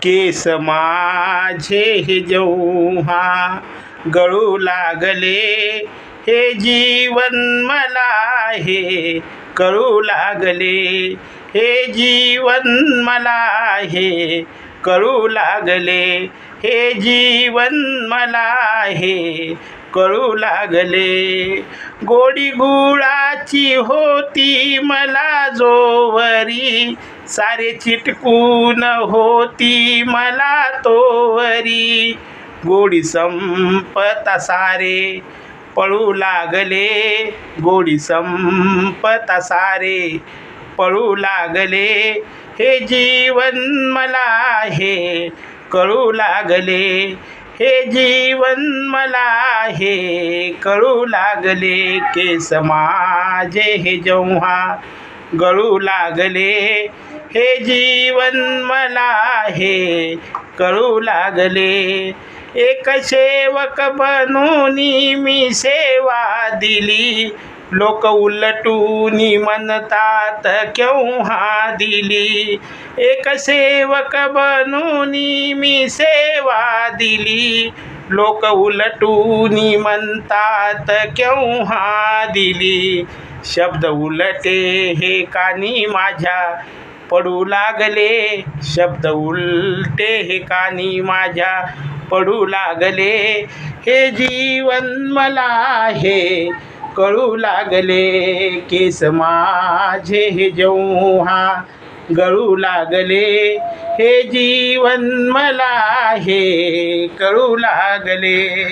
केस माझे जेव्हा गळू लागले, हे जीवन मला हे कळू लागले, हे जीवन मला हे कळू लागले, हे जीवन मला हे कळू लागले. गोडी गुळाची होती मला जोवरी, सारे चिटकून होती मला तोवरी. गोडी संपता सारे पळू लागले, गोडी संपता सारे पळू लागले, हे जीवन मला हे कळू लागले, हे जीवन मला हे कळू लागले. केस माझे हे जेव्हा गळू लागले, हे जीवन मला हे कळू लागले. एक सेवक बनून मी सेवा दिली, लोक उलटून म्हणतात केव्हा दिली. एक सेवक बनून मी सेवा दिली, लोक उलटून म्हणतात केव्हा दिली. शब्द उलटे हे कानी माझ्या पडू लागले, शब्द उलटे हे कानी माझ्या पडू लागले, हे जीवन मला हे कळू लागले. केस माझे हे जेव्हा गळू लागले, हे जीवन मला हे कळू लागले.